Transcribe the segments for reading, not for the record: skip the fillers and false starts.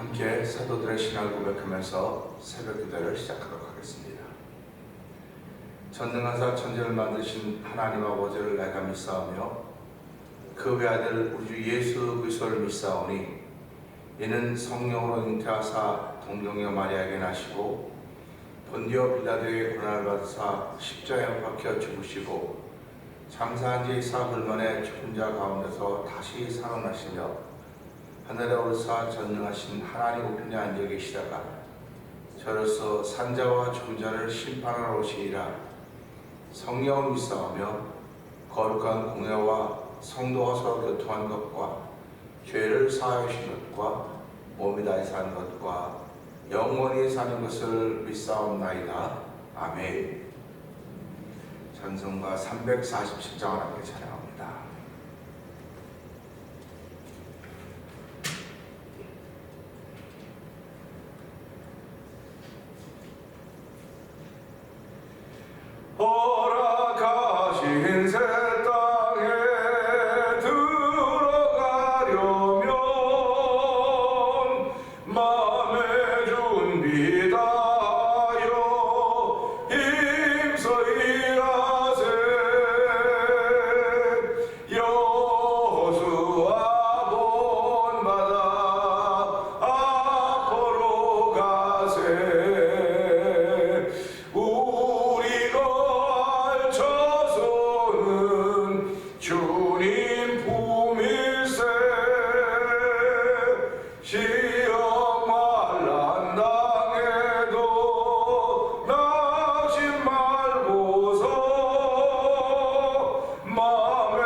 함께 사도들의 신앙을 고백하면서 새벽 기도를 시작하도록 하겠습니다. 전능하사 천지를 만드신 하나님 아버지를 내가 믿사오며 그 외아들 우리 주 예수 그리스도를 믿사오니 이는 성령으로 잉태하사 동정녀 마리아에게 나시고 본디오 빌라도의 고난을 받으사 십자가에 박혀 죽으시고 장사한 지 사흘 만에 죽은 자 가운데서 다시 살아나시며 하늘에 오르사 전능하신 하나님 우편에 앉아 계시다가 저로서 산자와 죽은 자를 심판하러 오시리라. 성령을 믿사오며 거룩한 공회와 성도가 서로 교통한 것과 죄를 사하여 주신 것과 몸이 다시 사는 것과 영원히 사는 것을 믿사옵나이다. 아멘. 찬송가 347장을 함께 찬양합니다. 허락하신 새 땅에 들어가려면 마음의 준비 다하여 힘써 일하세. 여호수아 본받아 앞으로 가세. 주님 품일세. 시험 환난 당해도 낙심 말고서 마음의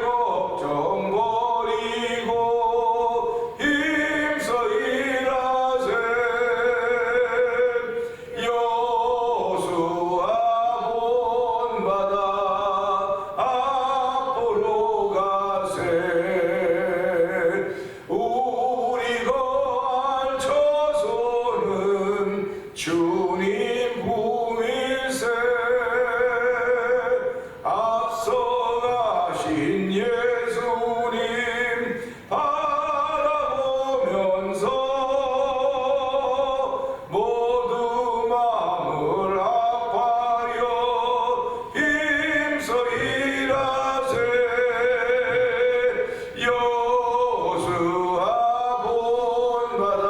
걱정 버리고 힘써 일하세. 여호수아 본받아 주님 품일세. 앞서가신 예수님 바라보면서 모두 마음을 합하여 힘써 일하세. 여호수아 본받아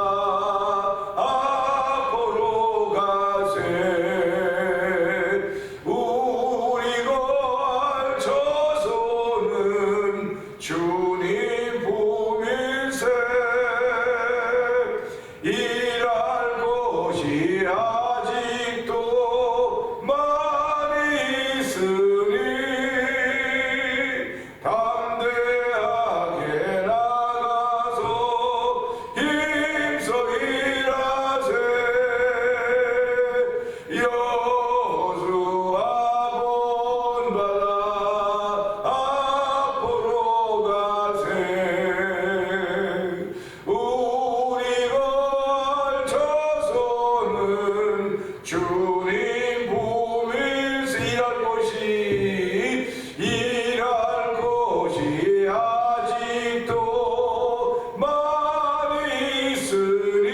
주님 품일세. 일할 곳이 아직도 많이 있으니 담대하게 나가서 힘써 일하세. 여호수아 본받아 주님 품일세. 일할 곳이 아직도 많이 있으니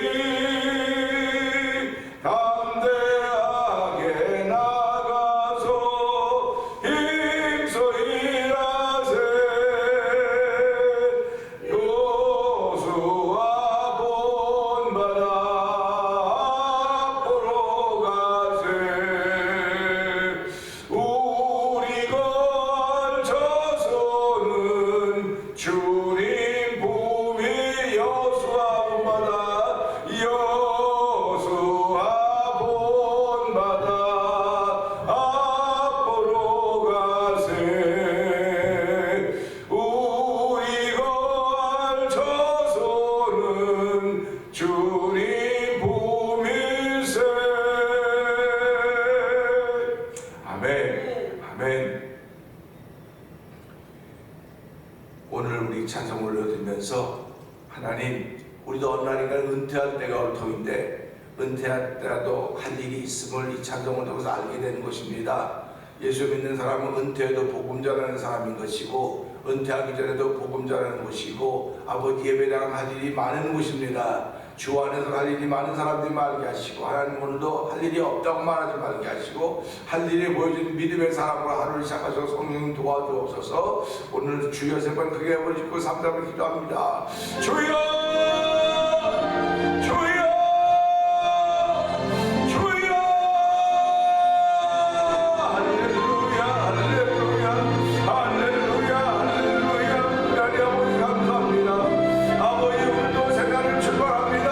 담대하게 나가서 힘써 일하세. 여호수아 본받아 주님 품이 여호수아 본받아 앞으로 가세. 우리 걸쳐서는 주님 품일세. 아멘. 아멘. 오늘 우리 찬송을 올려드리면서 하나님, 우리도 어느 날인가 은퇴할 때가 올 터인데 은퇴할 때라도 할 일이 있음을 이 찬송을 통해서 알게 되는 것입니다. 예수 믿는 사람은 은퇴해도 복음 전하는 사람인 것이고 은퇴하기 전에도 복음 전하는 것이고 아버지 예배당 할 일이 많은 곳입니다. 주 안에서 할 일이 많은 사람들이 말게 하시고, 하나님 오늘도 할 일이 없다고 말하지 말게 하시고, 할 일이 보여준 믿음의 사람으로 하루를 시작하셔서 성령 도와주옵소서. 오늘 주여 세 번 크게 해버리시고 3단을 기도합니다. 주여 주여 주여. 할렐루야 할렐루야 할렐루야 할렐루야. 하나님 아버지 감사합니다. 아버지 오늘도 새날을 출발합니다.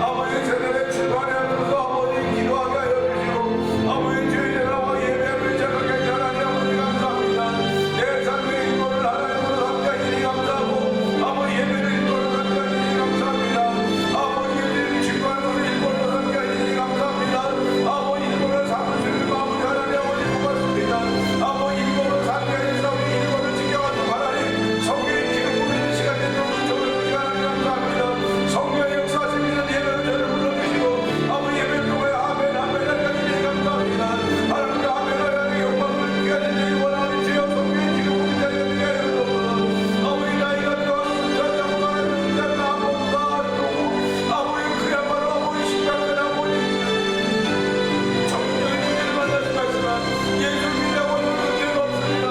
아버지 새날에 출발하면서 아버지 기도하게 하여 주시고, 아버지 주의 나와 예배를 시작하게 하여 하나님 아버지 감사합니다. 내 삶의 인도를 하나님으로 함께 하시니 감사하고, 아버지 예배를 인도를 함께 하시니 감사합니다. 아버지 직관으로 일본을 함께 하시니 감사합니다. 아버지 일본을 사무실을 마무리 하나님 아버지 고맙습니다. 아버지 일본을 상대해서 우리 일본을 지켜가지고 하나님 성령의 기름 부으는 시간에 너무 좋은 하나님 감사합니다. 성령의 역사하시는 예배를 저를 불러주시고, 아버지 예배 통해 아멘 아멘 하시니 감사합니다. 하나님 아멘 하나님의 영광을 귀하게 되기 원하는 주여 성령의 기름 부으는 자리에 되게 하여 주옵소서. 아버지 나이가 들어와서 문자라고 말하는 자가 아무것도 아니고, 아버지 그야말로 아버지 심각한 아버지 정신적인 문제를 만나지 마시지만 예수 믿다고 하는 죄가 없습니다.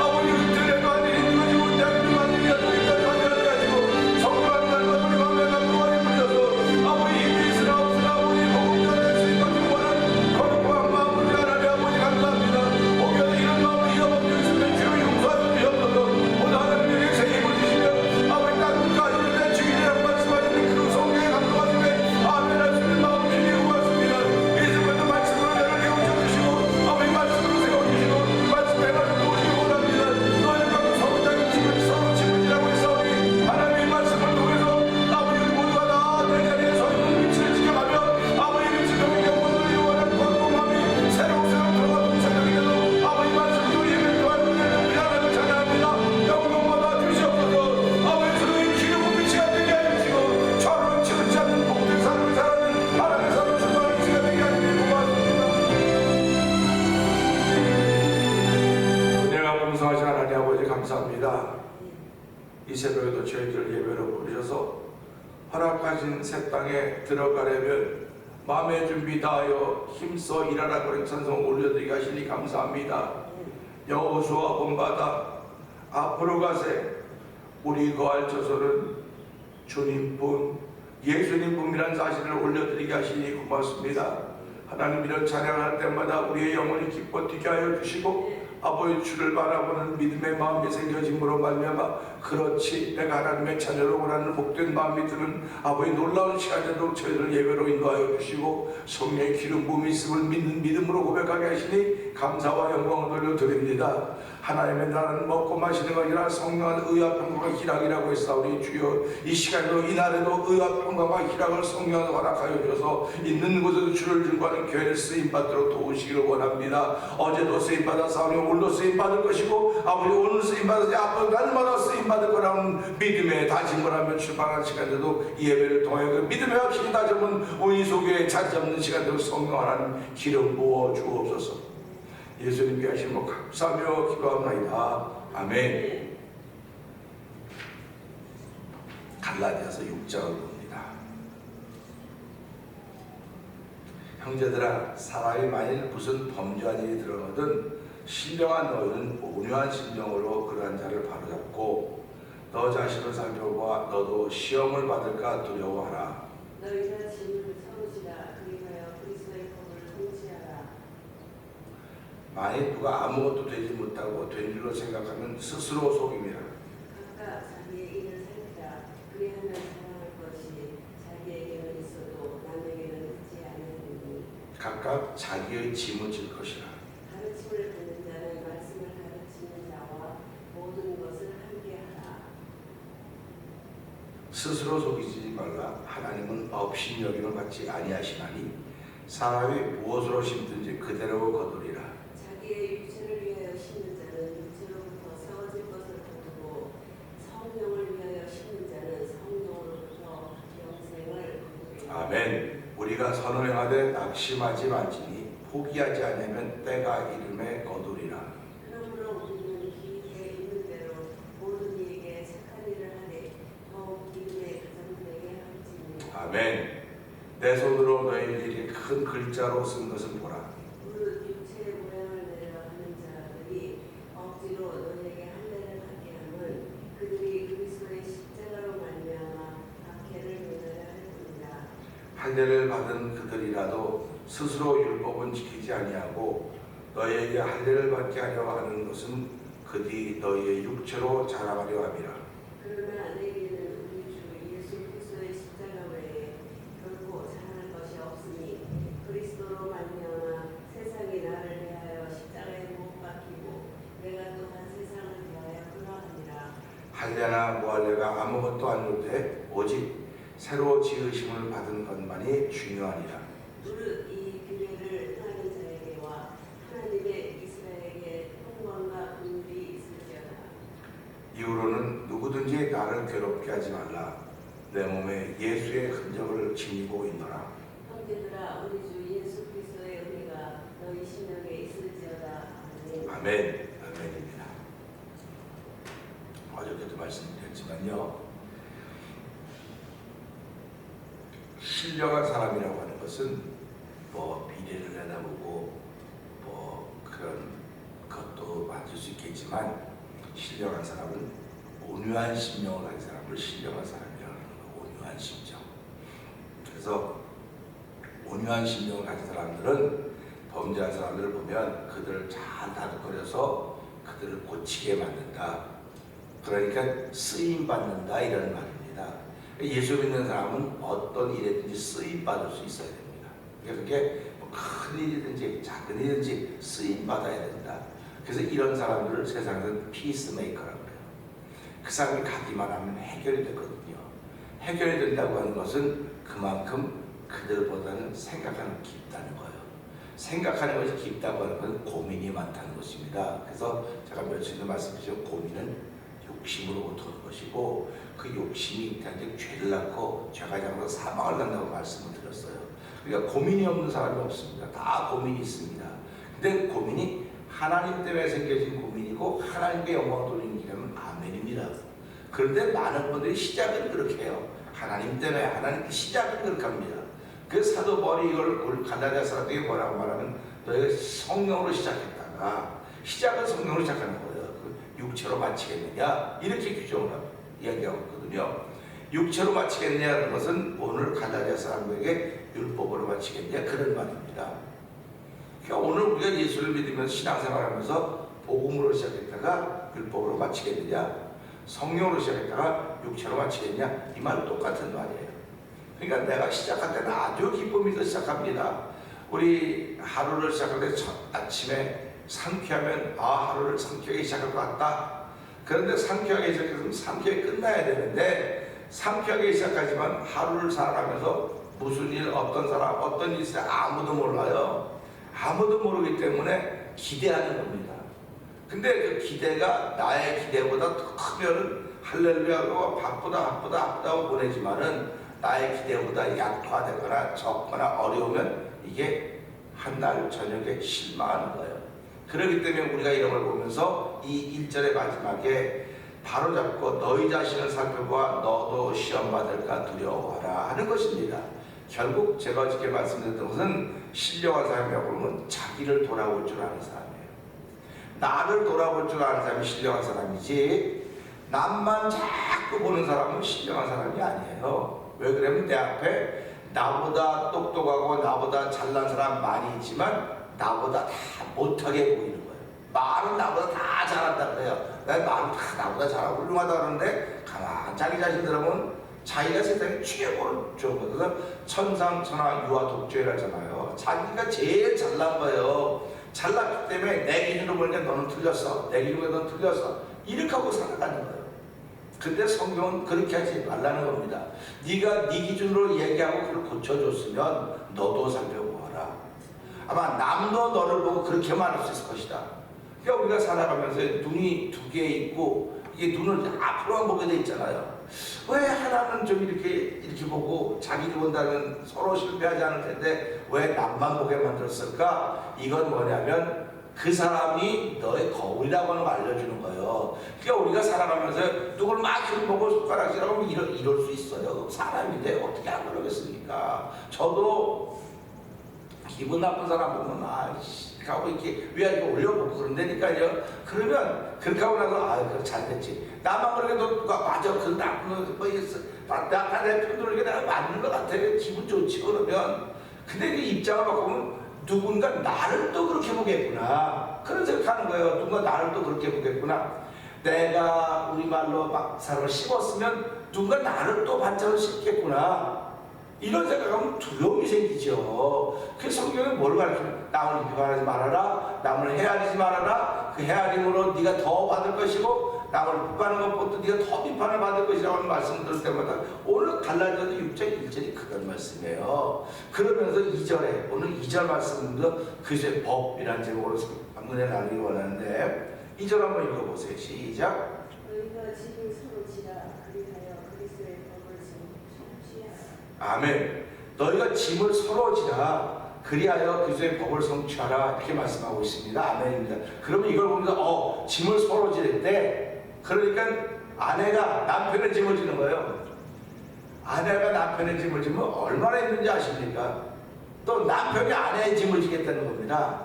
아버지 은혜도 아닌 가지고 대학도 아닌 여기까지 하게 하시고, 성령한 날과 우리 마음에 감동하게 불려서 아버지 힘이 있으나 없으나 아버지 복음 전할 수 있고 원하는 거룩한 마음을 하나님 아버지 감사합니다. 혹여나 이런 마음을 잃어버리고 있으면 주여 용서하여 주옵소서. 오늘 하나님의 새 힘을 주시며 아버지 땅까지 내 주인이라고 말씀하시는 그 성령에 감동하시며 아멘 하시는 마음 주님 고맙습니다. 예수님도 말씀으로 저를 깨우쳐주시고, 아버지 말씀으로 세워주시고, 말씀에 나를 모시기 원합니다. 너희는 각각 서로 자기 집을 서로 지문이라고 했사오니 하나님의 말씀을 통해서 아버지 우리 모두가 다 내 자리에 서 있는 위치를 지켜가며 아버지 위치적인 영광을 요원하는 광범함이 새록새록 들어가는 새벽이 되도 아버지 말씀으로 예배를 도와주는 우리 하나님을 찬양합니다. 영광마다 주시옵소서. 아버지 주의 기름 부은 시간 되게 해주시고, 좌로는 치우치 않는 복된 삶을 살아가는 하나님의 삶을 출발하는 시간 되게 하시니 고맙습니다. 은혜가 풍성하신 하나님 아버지 감사합니다. 이 새벽에도 저희들 예배로 부르셔서 허락하신 새 땅에 들어가려면 마음의 준비 다하여 힘써 일하라 그런 찬송 올려드리게 하시니 감사합니다. 여호수아 본받아 앞으로 가세. 우리 거할 처소는 주님뿐 예수님뿐이라는 사실을 올려드리게 하시니 고맙습니다. 하나님 이런 찬양을 할 때마다 우리의 영혼이 기뻐 뛰게 하여 주시고, 아버지 주를 바라보는 믿음의 마음이 생겨짐으로 말미암아 그렇지 내가 하나님의 자녀로 원하는 복된 마음이 드는 아버지 놀라운 시간에도 저희를 예배로 인도하여 주시고, 성령의 기름 부음이 있음을 믿는 믿음으로 고백하게 하시니 감사와 영광을 돌려드립니다. 하나님의 나라는 먹고 마시는 것이 아니라 성령한 의와 평강과 희락이라고 했사오니 주여 이 시간에도 이 날에도 의와 평강과 희락을 성령으로 허락하여 주셔서 있는 곳에도 주를 증거하는 교회를 쓰임받도록 도우시기를 원합니다. 어제도 쓰임받았사오니 오늘도 쓰임받을 것이고, 아버지 오늘 쓰임받았으니 앞으로 날마다 쓰임받을 거라는 믿음의 다짐을 하며 출발하는 시간에도 이 예배를 통해 그 믿음의 확신이 다짐은 우리 속에 자리 잡는 시간에도 성령 하나님 기름 부어 주옵소서. 예수님께 하신 것 감사하며 기도합니다. 아멘. 갈라디아서 6장을 봅니다. 형제들아, 사람이 만일 무슨 범죄한 일이 드러나든 신령한 너희는 온유한 심정으로 그러한 자를 바로잡고 너 자신을 살펴보아 너도 시험을 받을까 두려워하라. 너희가 짐을 서로지라. 그리하여 그리스도의 법을 통치하라. 만일 누가 아무것도 되지 못하고 된 줄로 생각하면 스스로 속임이라. 각각 자기의 일을 살피라. 그리하면 사랑할 것이 자기에게는 있어도 남에게는 있지 아니하리니. 각각 자기의 짐을 질 것이라. 가르침을 받는 자는 말씀을 가르치는 자와 모든 것을 함께하라. 스스로 속이지 말라. 하나님은 업신여김을 받지 아니하시나니 사람이 무엇으로 심든지 그대로 거두리라. 자기의 육체를 위하여 심는 자는 육체로부터 세워질 것을 거두고, 성령을 위하여 심는 자는 성령으로부터 영생을 거두리라. 아멘. 우리가 선을 행하되 낙심하지 말지니 포기하지 않으면 때가 이름에 거두리라. 그러므로 우리는 기회에 있는 대로 모든 이에게 착한 일을 하되 더욱 기름에 가장되게 할지니. 아멘. 내 손으로 너희들이 큰 글자로 쓴 것을 보라. 무릇 육체의 모양을 내려 하는 자들이 억지로 너희에게 할례를 받게 함은 그들이 그리스도의 십자가로 말미암아 박해를 받아야 할 뿐이라. 할례를 받은 그들이라도 스스로 율법은 지키지 아니하고 너희에게 할례를 받게 하려 하는 것은 그들이 너희의 육체로 자랑하려 함이라. 그러나 내게는 우리 주 예수 그리스도의 십자가 외에 결코 자랑할 것이 없으니 그리스도로 말미암아 세상이 나를 대하여 십자가에 못 박히고 내가 또한 세상을 대하여 끌어갑니다. 할례나 무할례가 아무것도 아니오되 오직 새로 지으심을 받은 것만이 중요하니라. 무릇 이 규례를 행하는 자에게와 하나님의 이스라엘에게 평강과 긍휼이 있을지어다. 이후로는 누구든지 나를 괴롭게 하지 말라. 내 몸에 예수의 흔적을 지니고 있노라. 형제들아 우리 주 예수 그리스도의 은혜가 너희 심령에 있을지어다. 아멘. 아멘. 아멘입니다. 어저께도 말씀드렸지만요, 신령한 사람이라고 하는 것은 뭐 비례를 내다보고 뭐 그런 것도 만들 수 있겠지만, 신령한 사람은 온유한 심령을 가진 사람을 신령한 사람이라고 하는 거예요. 온유한 심정. 그래서 온유한 심령을 가진 사람들은 범죄한 사람들을 보면 그들을 잘 다독거려서 그들을 고치게 만든다. 그러니까 쓰임 받는다 이런 말입니다. 예수 믿는 사람은 어떤 일에든지 쓰임 받을 수 있어야 됩니다. 그게 뭐 큰 일이든지 작은 일이든지 쓰임 받아야 된다. 그래서 이런 사람들을 세상에서는 피스메이커라고 해요. 그 사람이 가기만 하면 해결이 되거든요. 해결이 된다고 하는 것은 그만큼 그들보다는 생각하는 게 깊다는 거예요. 생각하는 것이 깊다고 하는 것은 고민이 많다는 것입니다. 그래서 제가 며칠 전에 말씀드렸죠. 고민은 욕심으로부터 오는 것이고 그 욕심이 이제 죄를 낳고 죄가 잡아서 사망을 간다고 말씀을 드렸어요. 그러니까 고민이 없는 사람이 없습니다. 다 고민이 있습니다. 근데 고민이 하나님 때문에 생겨진 고민이고 하나님께 영광을 돌리는 길이면 아멘입니다. 그런데 많은 분들이 시작은 그렇게 해요. 하나님 때문에 하나님께 시작은 그렇게 합니다. 그 사도 바울이 이걸 갈라디아 사람들에게 뭐라고 말하면 너희가 성령으로 시작했다가 시작은 성령으로 시작하는 거예요. 그 육체로 마치겠느냐 이렇게 규정을 이야기하고 있거든요. 육체로 마치겠느냐는 것은 오늘 갈라디아 사람들에게 율법으로 마치겠느냐 그런 말입니다. 그러니까 오늘 우리가 예수를 믿으면서 신앙생활하면서 복음으로 시작했다가 율법으로 마치겠느냐, 성령으로 시작했다가 육체로 마치겠느냐 이 말은 똑같은 말이에요. 그러니까 내가 시작할 때는 아주 기쁨에서 시작합니다. 우리 하루를 시작할 때 아침에 상쾌하면 하루를 상쾌하게 시작할 것 같다. 그런데 상쾌하게 시작해서 상쾌하게 끝나야 되는데 상쾌하게 시작하지만 하루를 살아가면서 무슨 일, 어떤 사람, 어떤 일이 있어요 아무도 몰라요. 아무도 모르기 때문에 기대하는 겁니다. 근데 그 기대가 나의 기대보다 더 크면 할렐루야고 바쁘다고 보내지만은 나의 기대보다 약화되거나 적거나 어려우면 이게 한날 저녁에 실망하는 거예요. 그렇기 때문에 우리가 이런 걸 보면서 이 1절의 마지막에 바로잡고 너희 자신을 살펴보아 너도 시험 받을까 두려워하라 하는 것입니다. 결국 제가 어저께 말씀드렸던 것은 신령한 사람이라고 하면 자기를 돌아볼 줄 아는 사람이에요. 나를 돌아볼 줄 아는 사람이 신령한 사람이지 남만 자꾸 보는 사람은 신령한 사람이 아니에요. 왜 그러면 내 앞에 나보다 똑똑하고 나보다 잘난 사람 많이 있지만 나보다 다 못하게 보이는 거예요. 말은 나보다 다 잘한다 그래요. 말은 다 나보다 잘하고 훌륭하다 그러는데 가만 자기 자신 들어보면 자기가 세상에 최고로 좋은 거예요. 그래서 천상천하 유아 독주라잖아요. 자기가 제일 잘난 거예요. 잘났기 때문에 내 기준으로 보니까 너는 틀렸어. 내 기준으로 너는 틀렸어. 이렇게 하고 살아가는 거예요. 근데 성경은 그렇게 하지 말라는 겁니다. 네가 네 기준으로 얘기하고 그걸 고쳐줬으면 너도 살펴보아라. 아마 남도 너를 보고 그렇게 말할 수 있을 것이다. 그러니까 우리가 살아가면서 눈이 두 개 있고 이게 눈을 앞으로만 보게 돼 있잖아요. 왜 하나는 좀 이렇게 보고 자기를 본다면 서로 실패하지 않을 텐데 왜 남만 보게 만들었을까? 이건 뭐냐면 그 사람이 너의 거울이라고 하는 걸 알려주는 거예요. 그러니까 우리가 살아가면서 누구를 막 흉보고 손가락질하고 하면 이럴 수 있어요. 사람인데 어떻게 안 그러겠습니까? 저도 기분 나쁜 사람 보면 아이씨 하고 이렇게 위아래 올려보고 그런다니까요. 그러면 그렇게 하고 나서 그래 잘됐지. 나만 그렇게 누가 맞아 그 나쁜 거 있어. 내 편들을 이게 내가 맞는 것 같아. 기분 좋지 그러면. 근데 그 입장을 바꾸면 누군가 나를 또 그렇게 보겠구나. 그런 생각하는 거예요. 누군가 나를 또 그렇게 보겠구나. 내가 우리말로 막 사람을 씹었으면 누군가 나를 또 반찬을 씹겠구나. 이런 생각하면 두려움이 생기죠. 그래서 성경은 뭘 가르쳐요? 남을 비판하지 말아라. 남을 헤아리지 말아라. 그 헤아림으로 네가 더 받을 것이고 남을 비판하는 것보다 네가 더 비판을 받을 것이라고 하는 말씀을 들을 때마다 오늘 갈라디아서 6장 1절이 그런 말씀이에요. 그러면서 2절에 오늘 2절 말씀도 그리스도의 법이라는 제목으로 한문에 나누기 원하는데 2절 한번 읽어보세요. 시작. 너희가 짐을 서로 지라 그리하여 그리스도의 법을 성취하라. 아멘. 너희가 짐을 서로 지라 그리하여 그리스도의 법을 성취하라 이렇게 말씀하고 있습니다. 아멘입니다. 그러면 이걸 보면서 짐을 서로 지랬대. 그러니까 아내가 남편의 짐을 지는 거예요. 아내가 남편의 짐을 지면 얼마나 힘든지 아십니까? 또 남편이 아내의 짐을 지겠다는 겁니다.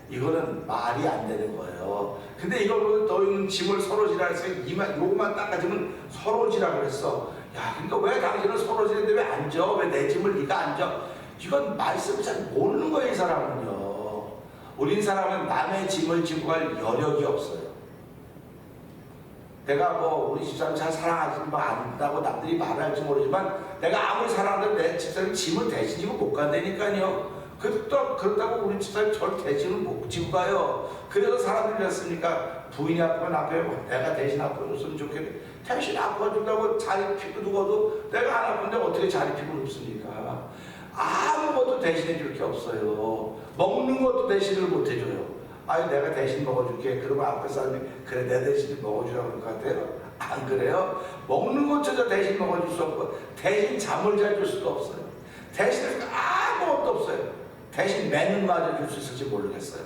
이거는 말이 안 되는 거예요. 근데 이걸 보면 너희는 짐을 서로 지라 해서 요것만 닦아주면 서로 지라 그랬어. 야, 그러니까 왜 당신은 서로 지는데 왜 안 져? 왜 내 짐을 네가 안 져? 이건 말씀을 잘 모르는 거예요, 이 사람은요. 우린 사람은 남의 짐을 지고 갈 여력이 없어요. 내가 우리 집사람 잘 사랑하지 않는다고 남들이 말할지 모르지만 내가 아무리 사랑해도 내 집사람 짐을 대신 지고 못 간다니까요. 그렇다고 우리 집사람이 저를 대신을 못 지고 가요. 그래서 사람들이 그랬으니까 부인이 아프면 아파요. 내가 대신 아파줬으면 좋겠네. 대신 아파준다고 자리 피고 누워도 내가 안 아픈데 어떻게 자리 피고 눕습니까? 아무것도 대신해 줄 게 없어요. 먹는 것도 대신을 못 해줘요. 내가 대신 먹어줄게. 그러면 앞에 사람이 그래 내 대신 먹어주라고 그럴 것 같아요. 안 그래요? 먹는 것조차 대신 먹어줄 수 없고 대신 잠을 잘 줄 수도 없어요. 대신 아무것도 없어요. 대신 매는 맞아줄 수 있을지 모르겠어요.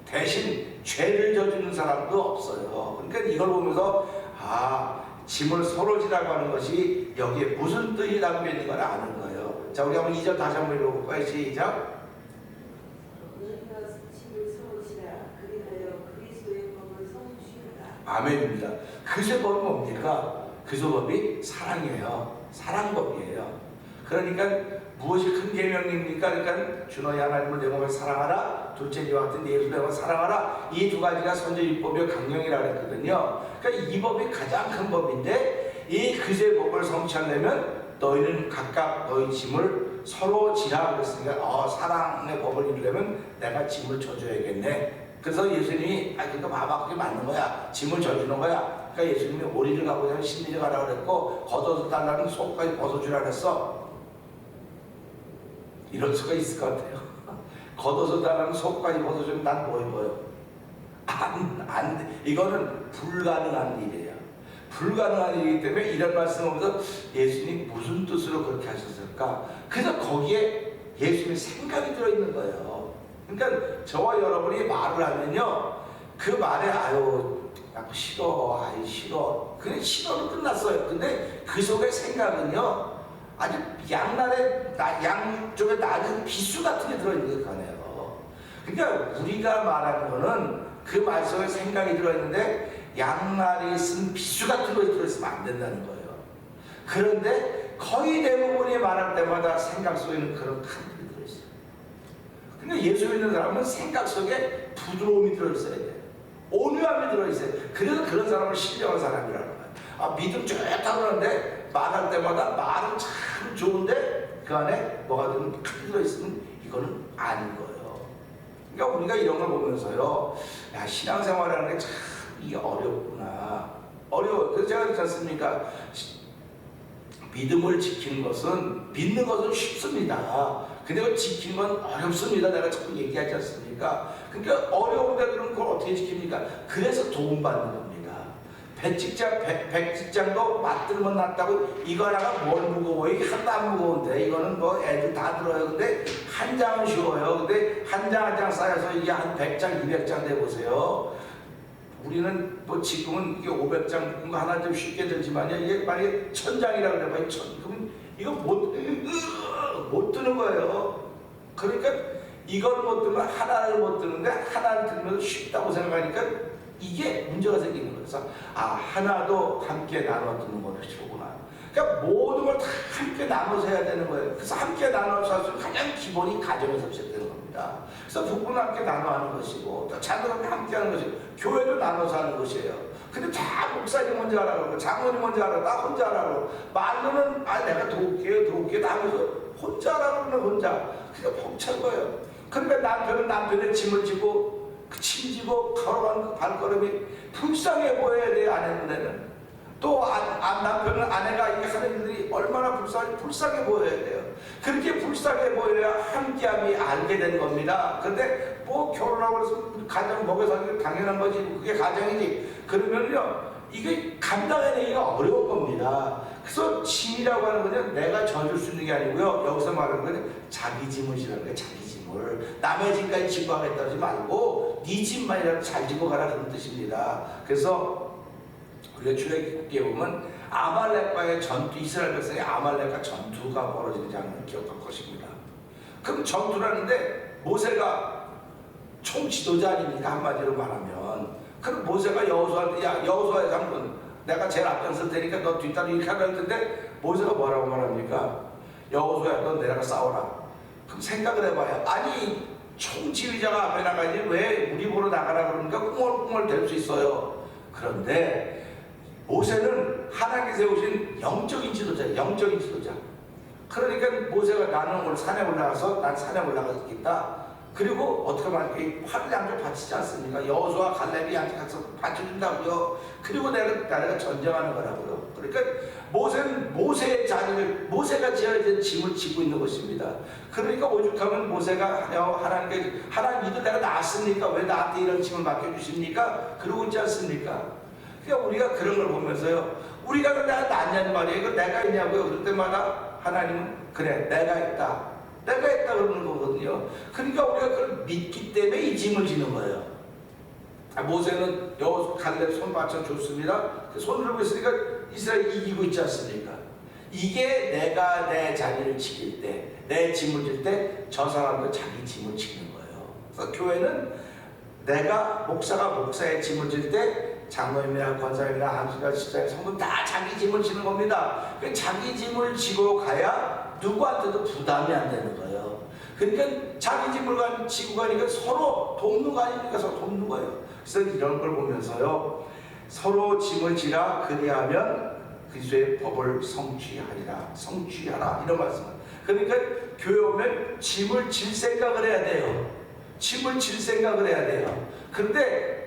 대신 죄를 져주는 사람도 없어요. 그러니까 이걸 보면서 짐을 서로 지라고 하는 것이 여기에 무슨 뜻이 담겨 있는 걸 아는 거예요. 자, 우리 한번 2절 다시 한번 읽어볼까요? 시작. 너희가 짐을 서로 지라 그리하여 그리스도의 법을 성취하라. 아멘입니다. 그리스도의 법이 뭡니까? 그리스도의 법이 사랑이에요. 사랑법이에요. 그러니까 무엇이 큰 계명입니까? 그러니까 주 너희 하나님을 내 몸에 사랑하라. 둘째 이와 같은 내 예수 내가 사랑하라. 이 두 가지가 선제율법의 강령이라고 했거든요. 그러니까 이 법이 가장 큰 법인데 이 그리스도의 법을 성취하려면 너희는 각각 너희 짐을 서로 지라 그랬으니까 사랑의 법을 이루려면 내가 짐을 져줘야겠네. 그래서 예수님이 그러니까 봐봐 그게 맞는 거야. 짐을 져주는 거야. 그러니까 예수님이 오리를 가보자면 심리를 가라고 그랬고 걷어서 달라는 속까지 벗어주라 그랬어. 이럴 수가 있을 것 같아요. 걷어서 달라는 속까지 벗어주면 난 뭐 입어요? 안 돼. 이거는 불가능한 일이에요. 불가능한 일이기 때문에 이런 말씀을 하면서 예수님이 무슨 뜻으로 그렇게 하셨을까? 그래서 거기에 예수님의 생각이 들어있는 거예요. 그러니까 저와 여러분이 말을 하면요, 그 말에 싫어, 싫어. 그냥 싫어로 끝났어요. 근데 그 속에 생각은요, 아주 양쪽에 낮은 비수 같은 게 들어있는 거네요. 그러니까 우리가 말하는 거는 그 말 속에 생각이 들어있는데 양날이 쓴 비수 같은 것이 들어있으면 안 된다는 거예요. 그런데 거의 대부분이 말할 때마다 생각 속에는 그런 칼들이 들어있어요. 그러니까 예수 믿는 사람은 생각 속에 부드러움이 들어있어야 돼요. 온유함이 들어있어요. 그래서 그런 사람을 신령한 사람이라는 거예요. 믿음 좋다고 그러는데 말할 때마다 말은 참 좋은데 그 안에 뭐가 들어있으면 이거는 아닌 거예요. 그러니까 우리가 이런 걸 보면서요, 신앙생활이라는 게 참 이게 어렵구나. 어려워요. 그래서 제가 그렇지 않습니까? 믿음을 지키는 것은, 믿는 것은 쉽습니다. 근데 그걸 지키는 건 어렵습니다. 내가 자꾸 얘기하지 않습니까? 그러니까 어려운데 그럼 그걸 어떻게 지킵니까? 그래서 도움받는 겁니다. 백직장도 맞들면 낫다고. 이거 하나가 뭘 무거워요? 이게 하나도 안 무거운데 이거는 뭐 애들 다 들어요. 근데 한 장은 쉬워요. 근데 한 장 한 장 쌓여서 이게 한 100장 200장 돼보세요. 우리는 뭐 지금은 이게 500장 하나 좀 쉽게 들지만요, 이게 만약에 1000장이라고 그래봐요. 그럼 이거 못 드는 거예요. 그러니까 이걸 못 들면 하나를 못 드는데 하나를 들면 쉽다고 생각하니까 이게 문제가 생기는 거예요. 그래서 하나도 함께 나눠 듣는 것이구나. 그러니까 모든 걸 다 함께 나눠서 해야 되는 거예요. 그래서 함께 나눠서 할 수 있는 가장 기본이 가정에서 시작되는 겁니다. 그래서 부부는 함께 나눠 하는 것이고, 또 자녀는 함께 하는 것이고, 교회도 나눠서 하는 것이에요. 근데 다 목사님 먼저 하라고 그러고, 장모님 먼저 하라고, 나 혼자 하라고. 말로는 내가 도울게요 다 하면서 혼자 하라고 그러면 혼자. 그게 벅찬 거예요. 그러니까 남편은 남편의 짐을 지고, 짐지고 걸어가는 그 발걸음이 불쌍해 보여야 돼요. 아내 눈에는. 또 남편은 아내가 이렇게 하는 일들이 얼마나 불쌍해 보여야 돼요. 그렇게 불쌍해 보여야 함께함이 알게 되는 겁니다. 근데 뭐 결혼하고 해서 가정 먹여 살기가 당연한 거지, 그게 가정이지. 그러면요 이게 감당해내기가 어려운 겁니다. 그래서 짐이라고 하는 거는 내가 져줄 수 있는 게 아니고요, 여기서 말하는 거는 자기 짐을 지라는 거예요. 자기 짐을 남의 짐까지 지고 하겠다 하지 말고 네 짐만이라도 잘 지고 가라, 그런 뜻입니다. 그래서 우리가 출애굽기에 보면 아말렉과의 전투, 이스라엘 백성의 아말렉과 전투가 벌어지는 장면을 기억할 것입니다. 그럼 전투라는데 모세가 총 지도자 아닙니까? 한마디로 말하면. 그럼 모세가 여호수아한테, 야 여호수아의 장군, 내가 제일 앞장설 테니까 너 뒷다리 이렇게 하라 할 텐데 모세가 뭐라고 말합니까? 여호수아야, 너 내려가 싸워라. 그럼 생각을 해봐요. 아니 총 지휘자가 앞에 나가지 왜 우리 보러 나가라 그러니까 꿍얼꿍얼 될 수 있어요. 그런데 모세는 하나님께 세우신 영적인 지도자, 영적인 지도자. 그러니까 모세가 나는 오늘 산에 올라가서 난 산에 올라가겠다. 그리고 어떻게 말할까? 활을 양쪽 바치지 않습니까? 여호수아 갈렙이 양쪽 가서 바쳐준다고요. 그리고 내가 전쟁하는 거라고요. 그러니까 모세는 모세의 자리를, 모세가 지어진 짐을 지고 있는 것입니다. 그러니까 오죽하면 모세가 하나님께, 하나님 이들 내가 낳았습니까? 왜 나한테 이런 짐을 맡겨주십니까? 그러고 있지 않습니까? 그러니까 우리가 그런 걸 보면서요, 우리가 내가 낳냐는 말이에요. 이거 내가 있냐고요. 그럴 때마다 하나님은 그래 내가 있다 그러는 거거든요. 그러니까 우리가 그걸 믿기 때문에 이 짐을 지는 거예요. 모세는 여호수아 갈렙 손 받쳐줬습니다. 손을 들고 있으니까 이스라엘이 이기고 있지 않습니까? 이게 내가 내 자리를 지킬 때, 내 짐을 질 때 저 사람도 자기 짐을 지는 거예요. 그래서 교회는 내가 목사가 목사의 짐을 질 때 장로님이나 권사님이나 안수가 집사님 성도 다 자기 짐을 지는 겁니다. 자기 짐을 지고 가야 누구한테도 부담이 안 되는 거예요. 그러니까 자기 짐을 지고 가니까 서로 돕는 거 아닙니까? 서로 돕는 거예요. 그래서 이런 걸 보면서요, 서로 짐을 지라 그리하면 그리스도의 법을 성취하라 이런 말씀을. 그러니까 교회 오면 짐을 질 생각을 해야 돼요. 짐을 질 생각을 해야 돼요. 그런데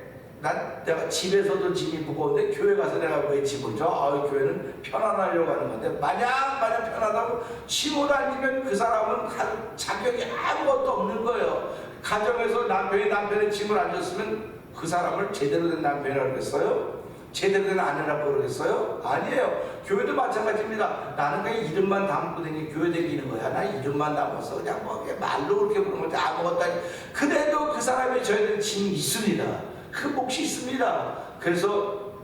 내가 집에서도 짐이 무거운데 교회 가서 내가 왜 짐을 져? 교회는 편안하려고 하는 건데 마냥 편하다고 짐을 안 지면 그 사람은 할 자격이 아무것도 없는 거예요. 가정에서 남편의 짐을 안 졌으면 그 사람을 제대로 된 남편이라고 그랬어요? 제대로 된 아내라고 그러겠어요? 아니에요. 교회도 마찬가지입니다. 나는 그냥 이름만 담고 다니는 교회 다니는 거야. 나 이름만 담아서 그냥 뭐 말로 그렇게 부르는 건데 아무것도 아니. 그래도 그 사람이 져야 되는 짐이 있습니다. 그 몫이 있습니다. 그래서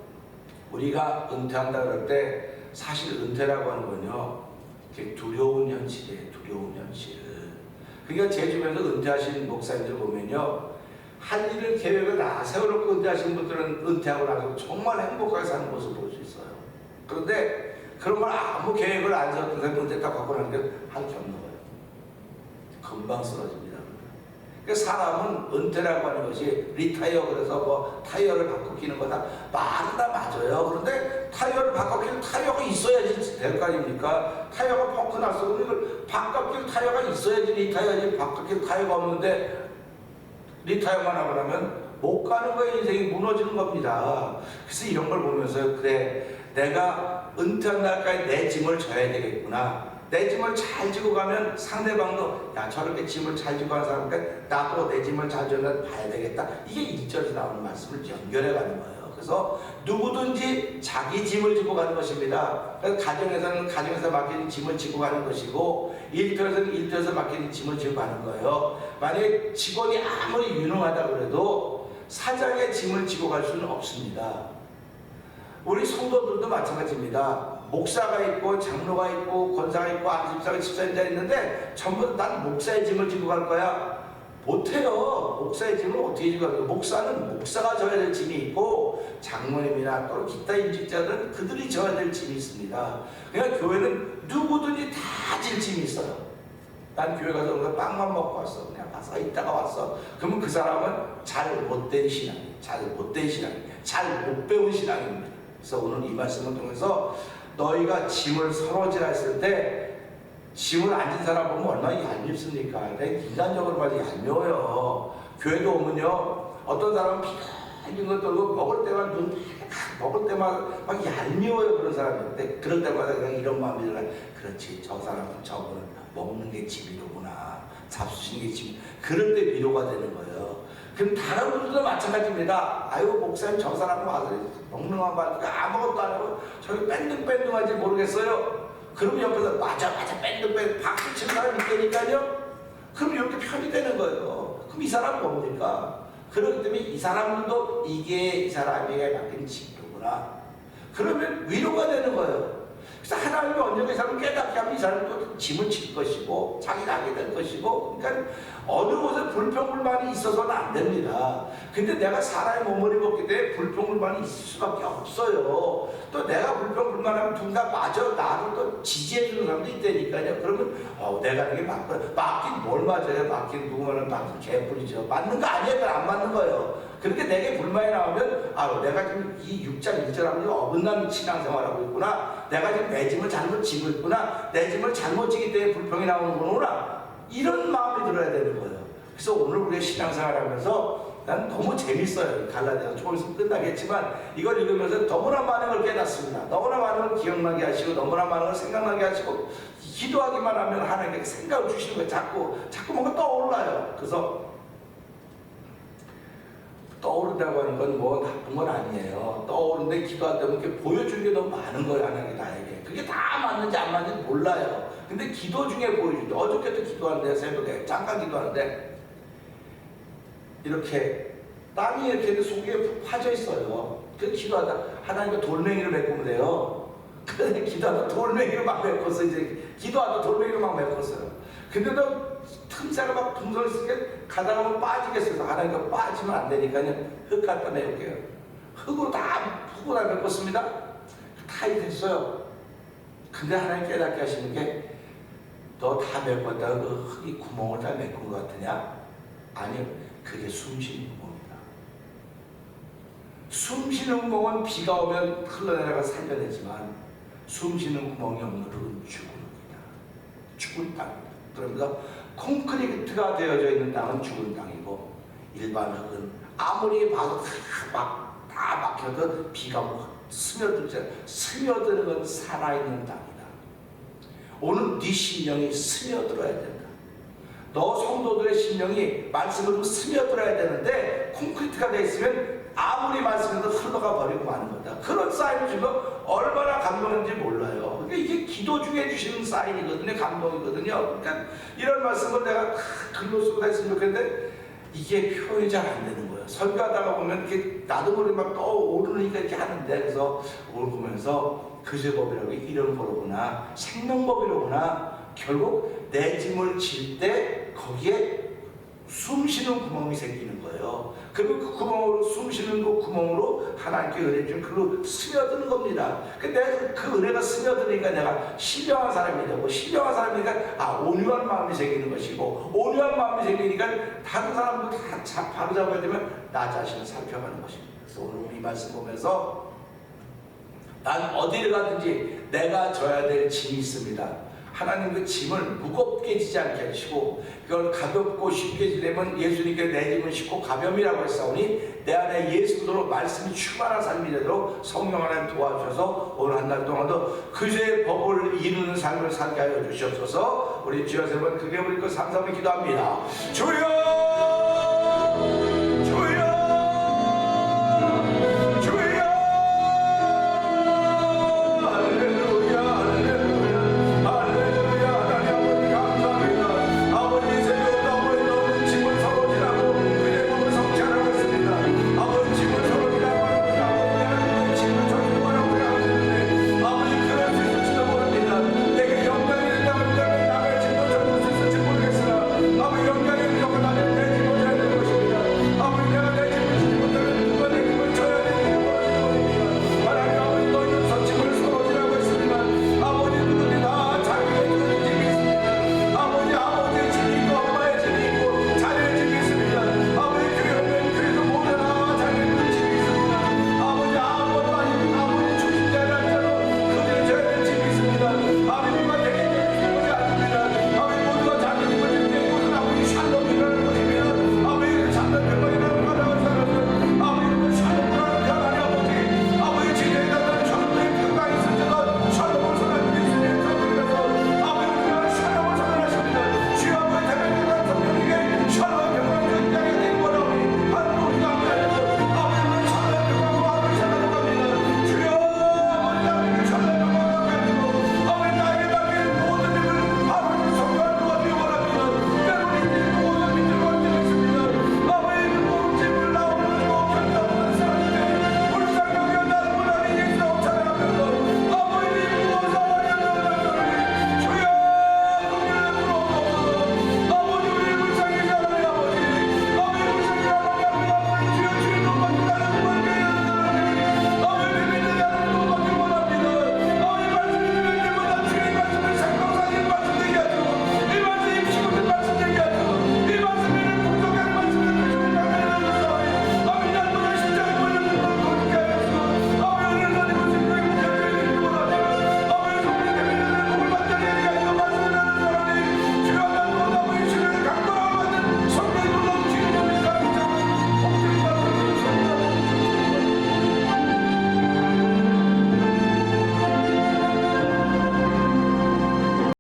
우리가 은퇴한다 그럴 때 사실 은퇴라고 하는 건요, 두려운 현실이에요. 두려운 현실. 그러니까 제 주변에서 은퇴하신 목사님들 보면요, 할 일을 계획을 다 세워놓고 은퇴하신 분들은 은퇴하고 나서 정말 행복하게 사는 모습을 볼 수 있어요. 그런데 그런 걸 아무 계획을 안 세웠던 사람이 은퇴 딱 갖고 나는 게 할 게 없는 거예요. 금방 쓰러집니다. 그러니까 사람은 은퇴라고 하는 것이 리타이어, 그래서 뭐 타이어를 바꿔 끼는 거다 말은 다 맞아요. 그런데 타이어를 바꿔 끼는 타이어가 있어야지 될 거 아닙니까? 타이어가 펑크 났어. 그럼 이걸 바꿔 끼는 타이어가 있어야지 리타이어지. 바꿔 끼는 타이어가 없는데 리타이어만 하고 나면 못 가는 거예요. 인생이 무너지는 겁니다. 그래서 이런 걸 보면서 그래, 내가 은퇴한 날까지 내 짐을 져야 되겠구나. 내 짐을 잘 지고 가면 상대방도 야 저렇게 짐을 잘 지고 가는 사람이니까 나도 내 짐을 잘 지고 봐야 되겠다. 이게 2절에서 나오는 말씀을 연결해 가는 거예요. 그래서 누구든지 자기 짐을 지고 가는 것입니다. 그래서 가정에서는 가정에서 맡긴 짐을 지고 가는 것이고, 일터에서는 일터에서 맡긴 짐을 지고 가는 거예요. 만약에 직원이 아무리 유능하다 그래도 사장의 짐을 지고 갈 수는 없습니다. 우리 성도들도 마찬가지입니다. 목사가 있고 장로가 있고 권사가 있고 안집사가 집사님자 있는데 전부 난 목사의 짐을 지고 갈 거야. 못해요. 목사의 짐을 어떻게 지고 갈까요? 목사는 목사가 져야 될 짐이 있고, 장로님이나 또 기타 임직자들은 그들이 져야 될 짐이 있습니다. 그러니까 교회는 누구든지 다 질 짐이 있어요. 난 교회 가서 오늘 빵만 먹고 왔어. 그냥 가서 있다가 왔어. 그러면 그 사람은 잘 못된 신앙이에요. 잘 못된 신앙이에요. 잘 못 배운 신앙입니다. 그래서 오늘 이 말씀을 통해서 너희가 짐을 서로질했을 때 짐을 앉은 사람 보면 얼마나 얄밉습니까? 인간적으로 말이 얄미워요. 교회도 오면요, 어떤 사람은 비가 것 떨고 먹을 때만 먹을 때만 막 얄미워요. 그런 사람인데 그럴 때마다 그냥 이런 마음이 들어요. 그렇지, 저 사람은 저거는 먹는 게 집이로구나, 잡수시는 게 집. 그럴 때 위로가 되는 거예요. 그럼 다른 분들도 마찬가지입니다. 아유, 목사님 저 사람 와서 먹는 것만 봐도 아무것도 안 하고 저기 뺀둥뺀둥한지 모르겠어요. 그럼 옆에서 맞아 뺀둥뺀둥 박수 치는 사람이 있다니까요. 그럼 이렇게 편이 되는 거예요. 그럼 이 사람은 뭡니까? 그렇기 때문에 이 사람들도 이게 이 사람에게 맡긴 직도구나. 그러면 위로가 되는 거예요. 그래서 하나님이 언젠가 이 사람을 깨닫게 하면 이 사람도 짐을 질 것이고 자기가 하게 될 것이고, 그러니까 어느 곳에 불평불만이 있어서는 안 됩니다. 근데 내가 사람의 몸을 입었기 때문에 불평불만이 있을 수밖에 없어요. 또 내가 불평불만하면 누군가 마저 나를 또 지지해주는 사람도 있다니까요. 그러면 내가 이게 맞긴 뭘 맞아요? 맞긴 누구 말은 맞긴 개뿔이죠. 맞는 거 아니에요. 안 맞는 거예요. 그렇게 내게 불만이 나오면 내가 지금 이 6장 1절하고 어긋난 신앙생활하고 있구나. 내가 지금 내 짐을 잘못 지고 있구나. 내 짐을 잘못 지기 때문에 불평이 나오는 거구나. 이런 마음이 들어야 되는 거예요. 그래서 오늘 우리가 신앙생활하면서 난 너무 재밌어요. 갈라디아서 조금 있으면 끝나겠지만 이걸 읽으면서 너무나 많은 걸 깨닫습니다. 너무나 많은 걸 기억나게 하시고 너무나 많은 걸 생각나게 하시고, 기도하기만 하면 하나님께 생각을 주시는 거예요. 자꾸 뭔가 떠올라요. 그래서 떠오른다고 하는 건 뭐 나쁜 건 아니에요. 떠오르는데 기도하다 보면 이렇게 보여주는 게 너무 많은 거예요. 하나님이 나에게. 그게 다 맞는지 안 맞는지 몰라요. 근데 기도 중에 보여주죠. 어저께도 기도하는데, 새벽에 잠깐 기도하는데 이렇게 땀이 이렇게 속에 푹 파져 있어요. 그 기도하다 하나님과 돌멩이를 메꾸면 돼요. 그런데 기도하다 돌멩이를 막 메꿨어. 이제 기도하다 돌멩이를 막 메꿨어요. 근데도 틈새가 막 둥서 있으니까 가다가 보면 빠지겠어요. 하나님과 빠지면 안 되니까요. 흙 갖다 내올게요. 흙으로 다 푸고 다 메꿨습니다. 다 됐어요. 근데 하나님 깨닫게 하시는 게, 너 다 메꿨다가 그 흙이 구멍을 다 메꾼 것 같으냐? 아니요. 그게 숨쉬는 구멍이다. 숨쉬는 구멍은 비가 오면 흘러내려가 살려내지만 숨쉬는 구멍이 없는 흙은 죽은 흙이다. 죽은 땅이다. 그러면서 콘크리트가 되어져 있는 땅은 죽은 땅이고, 일반 흙은 아무리 봐도 다 막혀도 비가 스며드는 건 살아있는 땅이다. 오늘 네 심령이 스며들어야 된다. 너 성도들의 심령이 말씀으로 스며들어야 되는데 콘크리트가 되어 있으면 아무리 말씀해도 흘러가 버리고 마는 거다. 그런 사인을 주면 얼마나 감동인지 몰라요. 그러니까 이게 기도 중에 주시는 사인이거든요. 감동이거든요. 그러니까 이런 말씀을 내가 글로 쓰고 했으면 좋겠는데 이게 표현이 잘 안 되는 거예요. 설교하다가 보면 이렇게 나도 모르게 막 떠오르니까 이렇게 하는데, 그래서 그걸 보면서 그제법이라고 이런 거로구나, 생명법이로구나. 결국 내 짐을 질 때 거기에 숨 쉬는 구멍이 생기는 거예요. 그리고 그 구멍으로, 숨 쉬는 그 구멍으로 하나님께 은혜 준 글로 스며드는 겁니다. 근데 그 은혜가 스며드니까 내가 신령한 사람이 되고, 신령한 사람이니까 온유한 마음이 생기는 것이고, 온유한 마음이 생기니까 다른 사람도 다 바로 잡아야 되면 나 자신을 살펴가는 것입니다. 그래서 오늘 우리 말씀 보면서 난 어디를 가든지 내가 져야 될 짐이 있습니다. 하나님 그 짐을 무겁게 지지 않게 하시고, 그걸 가볍고 쉽게 지려면 예수님께 내 짐은 쉽고 가벼움이라고 했사오니 내 안에 예수 그리스도로 말씀이 충만한 삶이 되도록 성령 하나님 도와주셔서 오늘 한 달 동안도 그의 법을 이루는 삶을 살게 하여 주시옵소서. 우리 주여 세 번 크게 부르고 삼삼을 기도합니다. 주여!